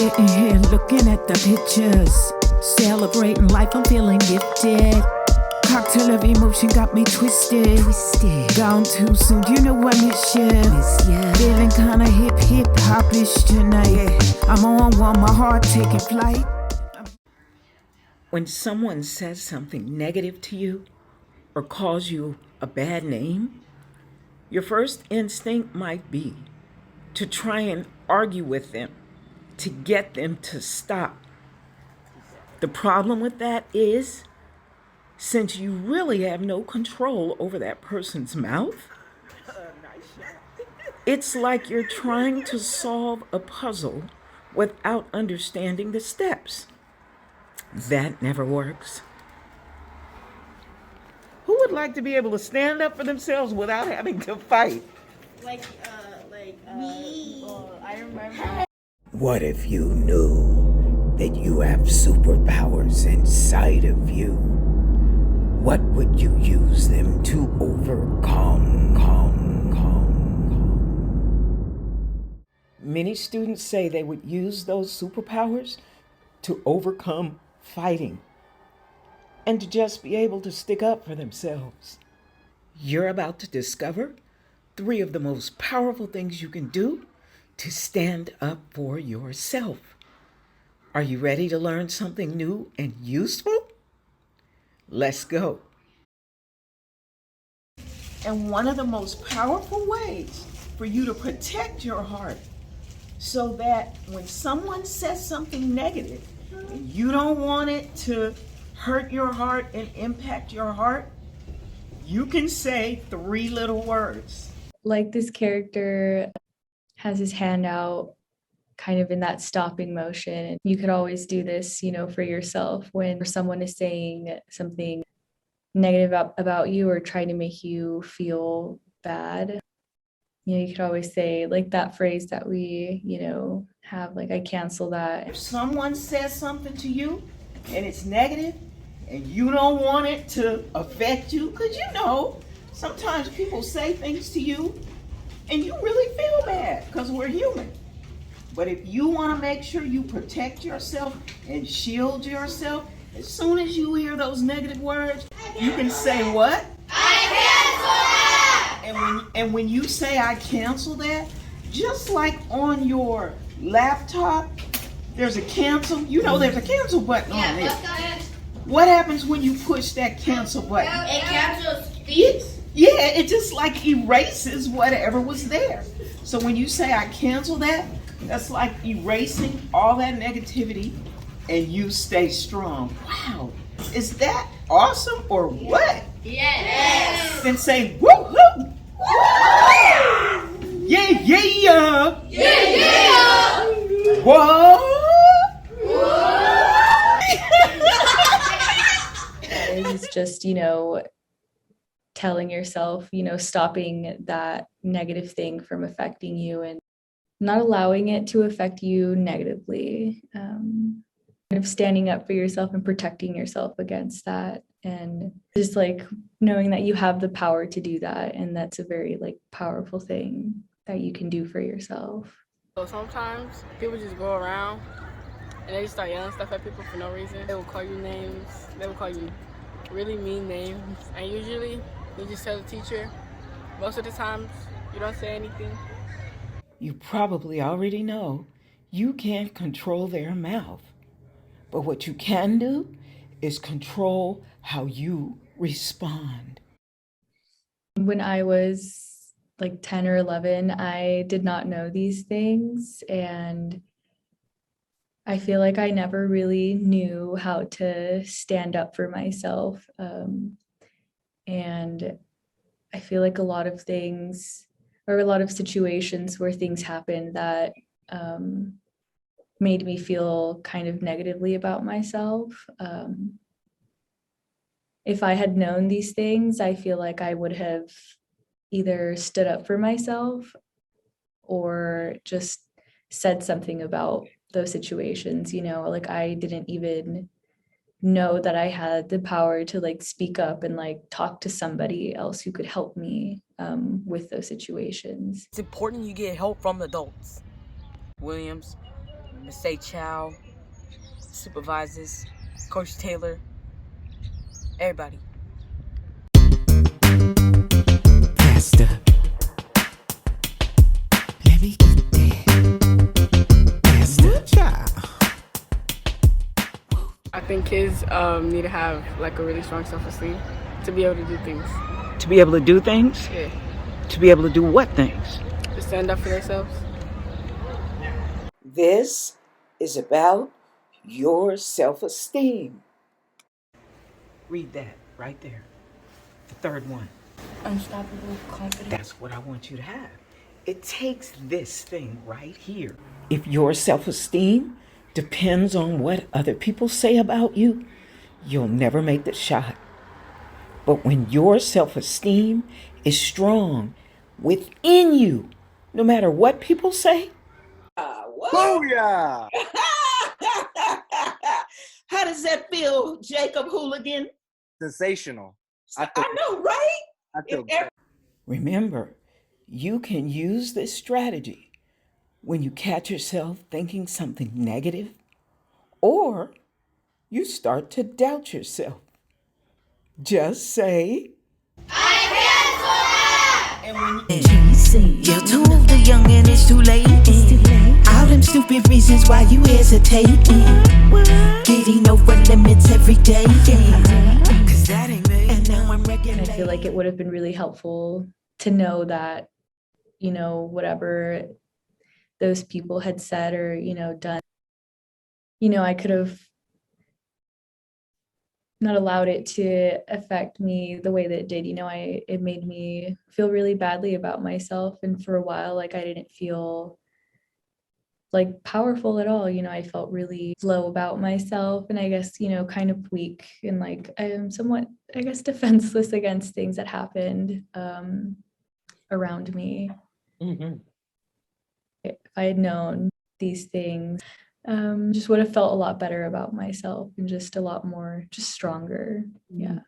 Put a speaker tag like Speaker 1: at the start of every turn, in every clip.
Speaker 1: Sitting here looking at the pictures, celebrating life, I'm feeling gifted. Cocktail of emotion got me twisted. Gone too soon, you know I miss ya. Feeling kinda hip hopish tonight. I'm on one, my heart taking flight. When someone says something negative to you or calls you a bad name, your first instinct might be to try and argue with them, to get them to stop. The problem with that is, since you really have no control over that person's mouth, it's like you're trying to solve a puzzle without understanding the steps. That never works. Who would like to be able to stand up for themselves without having to fight?
Speaker 2: Me. I remember.
Speaker 3: What if you knew that you have superpowers inside of you? What would you use them to overcome?
Speaker 1: Many students say they would use those superpowers to overcome fighting and to just be able to stick up for themselves. You're about to discover 3 of the most powerful things you can do to stand up for yourself. Are you ready to learn something new and useful? Let's go. And one of the most powerful ways for you to protect your heart so that when someone says something negative, you don't want it to hurt your heart and impact your heart, you can say 3 little words.
Speaker 4: Like this character has his hand out kind of in that stopping motion. You could always do this, for yourself when someone is saying something negative about you or trying to make you feel bad. You could always say like that phrase that we, have, like, I cancel that.
Speaker 1: If someone says something to you and it's negative and you don't want it to affect you, because sometimes people say things to you and you really feel bad because we're human. But if you want to make sure you protect yourself and shield yourself, as soon as you hear those negative words, you can say what?
Speaker 2: I cancel that!
Speaker 1: And when you say I cancel that, just like on your laptop, there's a cancel. There's a cancel button on there. What happens when you push that cancel button?
Speaker 2: It cancels speech.
Speaker 1: Yeah, it just like erases whatever was there. So when you say I cancel that, that's like erasing all that negativity and you stay strong. Wow, is that awesome or what?
Speaker 2: Yes.
Speaker 1: Then say woo-hoo! Yeah, yeah!
Speaker 2: Yeah.
Speaker 1: What?
Speaker 4: It's just, telling yourself, stopping that negative thing from affecting you and not allowing it to affect you negatively. Kind of standing up for yourself and protecting yourself against that. And just like knowing that you have the power to do that. And that's a very powerful thing that you can do for yourself.
Speaker 5: So sometimes people just go around and they just start yelling stuff at people for no reason. They will call you names. They will call you really mean names. And usually you just tell the teacher. Most of the times you don't say anything.
Speaker 1: You probably already know you can't control their mouth. But what you can do is control how you respond.
Speaker 4: When I was 10 or 11, I did not know these things. And I feel like I never really knew how to stand up for myself. And I feel like a lot of things or a lot of situations where things happened that made me feel kind of negatively about myself. If I had known these things, I feel like I would have either stood up for myself or just said something about those situations. I didn't even know that I had the power to speak up and talk to somebody else who could help me with those situations.
Speaker 6: It's important you get help from adults. Williams, Miss Say Chow, supervisors, Coach Taylor, everybody.
Speaker 3: Faster. Let me get that. Faster. Child.
Speaker 5: I think kids need to have like a really strong self-esteem to be able to do things.
Speaker 7: To be able to do things?
Speaker 5: Yeah,
Speaker 7: To be able to do what things?
Speaker 5: to stand up for themselves.
Speaker 3: This is about your self-esteem.
Speaker 7: Read that right there. The third one.
Speaker 6: Unstoppable confidence.
Speaker 7: That's what I want you to have. It takes this thing right here.
Speaker 3: If your self-esteem depends on what other people say about you, you'll never make the shot. But when your self-esteem is strong within you, no matter what people say,
Speaker 8: Booyah!
Speaker 9: How does that feel, Jacob Hooligan?
Speaker 8: Sensational.
Speaker 9: I know, right?
Speaker 8: I feel
Speaker 9: If ev-
Speaker 3: remember, you can use this strategy when you catch yourself thinking something negative or you start to doubt yourself. Just say,
Speaker 9: and when you
Speaker 1: You're too old, too young, and it's too late. All them stupid reasons why you hesitating. Getting over limits every day. Cause that ain't me. And now I'm
Speaker 4: And
Speaker 1: regulating.
Speaker 4: I feel like it would have been really helpful to know that, you know, whatever those people had said or, you know, done, you know, I could have not allowed it to affect me the way that it did. You know, it made me feel really badly about myself. And for a while, like I didn't feel like powerful at all. You know, I felt really low about myself and I guess, you know, kind of weak and like I am somewhat, I guess, defenseless against things that happened around me. If I had known these things, just would have felt a lot better about myself and just a lot more, just stronger. Yeah.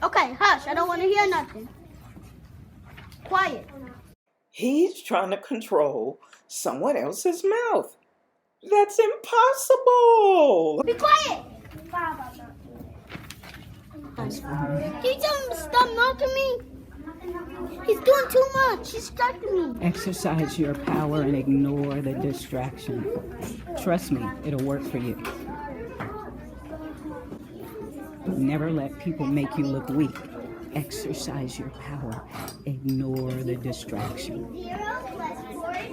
Speaker 2: Okay, hush. I don't want to hear nothing. Quiet.
Speaker 3: he's trying to control someone else's mouth. That's impossible.
Speaker 2: Be quiet. Can you tell him to stop knocking me? He's doing too much. He's distracting me.
Speaker 10: Exercise your power and ignore the distraction. Trust me, it'll work for you. Never let people make you look weak. Exercise your power. Ignore the distraction.
Speaker 2: 0 plus 4 is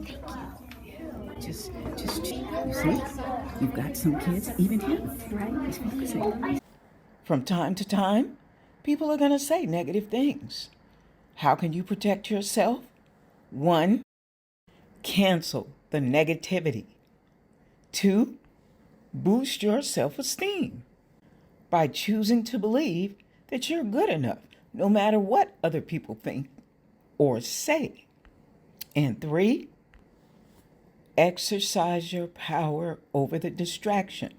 Speaker 2: 8.
Speaker 10: Just, you see? You've got some kids, even him, right? He's focusing.
Speaker 3: From time to time, people are going to say negative things. How can you protect yourself? 1, cancel the negativity. 2, boost your self-esteem by choosing to believe that you're good enough, no matter what other people think or say. And 3, exercise your power over the distraction.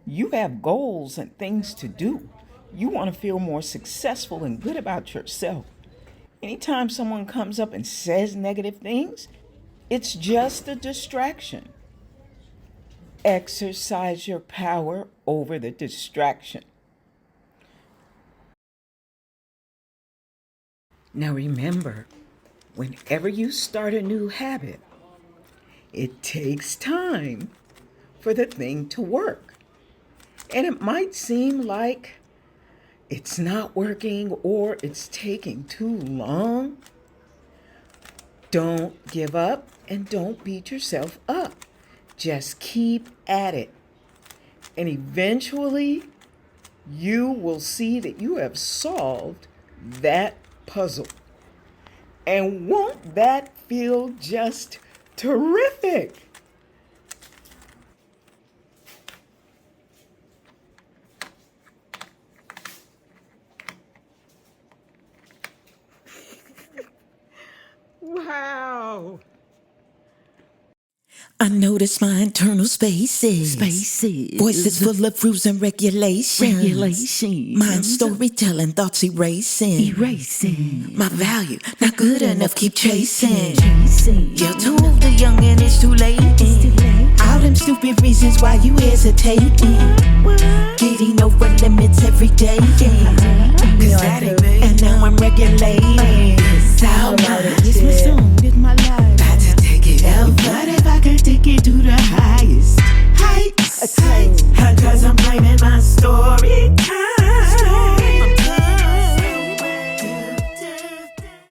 Speaker 3: You have goals and things to do. You want to feel more successful and good about yourself. Anytime someone comes up and says negative things, it's just a distraction. Exercise your power over the distraction. Now remember, whenever you start a new habit, it takes time for the thing to work. And it might seem like it's not working or it's taking too long. Don't give up and don't beat yourself up. Just keep at it. And eventually, you will see that you have solved that puzzle. And won't that feel just terrific? Wow.
Speaker 1: I notice my internal spaces. Voices full of rules and regulations. Mind storytelling, thoughts erasing. My value, not good enough, keep chasing. You're too old, too young, and it's too late. All them stupid reasons why you hesitating. Getting over limits every day. Cause that ain't me. And now I'm regulating. It's my song, it's my life.